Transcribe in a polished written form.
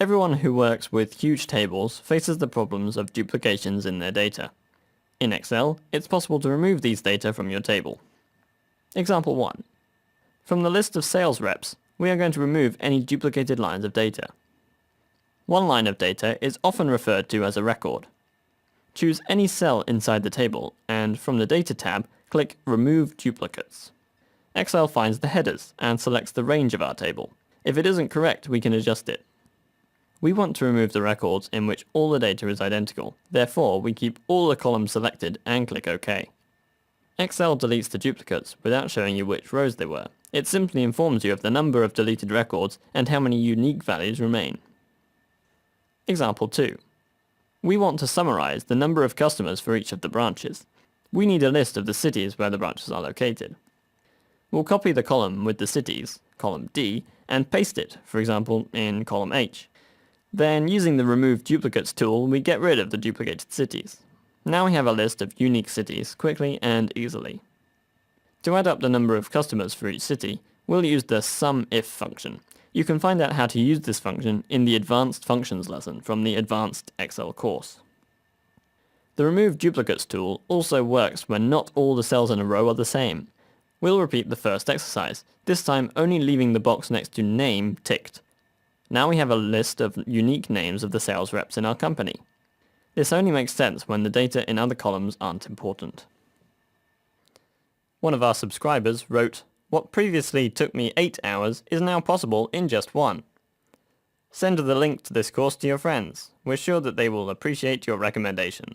Everyone who works with huge tables faces the problems of duplications in their data. In Excel, it's possible to remove these data from your table. Example 1. From the list of sales reps, we are going to remove any duplicated lines of data. One line of data is often referred to as a record. Choose any cell inside the table, and from the Data tab, click Remove Duplicates. Excel finds the headers and selects the range of our table. If it isn't correct, we can adjust it. We want to remove the records in which all the data is identical. Therefore, we keep all the columns selected and click OK. Excel deletes the duplicates without showing you which rows they were. It simply informs you of the number of deleted records and how many unique values remain. Example 2. We want to summarize the number of customers for each of the branches. We need a list of the cities where the branches are located. We'll copy the column with the cities, column D, and paste it, for example, in column H. Then, using the Remove Duplicates tool, we get rid of the duplicated cities. Now we have a list of unique cities quickly and easily. To add up the number of customers for each city, we'll use the SUMIF function. You can find out how to use this function in the Advanced Functions lesson from the Advanced Excel course. The Remove Duplicates tool also works when not all the cells in a row are the same. We'll repeat the first exercise, this time only leaving the box next to Name ticked. Now we have a list of unique names of the sales reps in our company. This only makes sense when the data in other columns aren't important. One of our subscribers wrote, "What previously took me 8 hours is now possible in just 1. Send the link to this course to your friends. We're sure that they will appreciate your recommendation."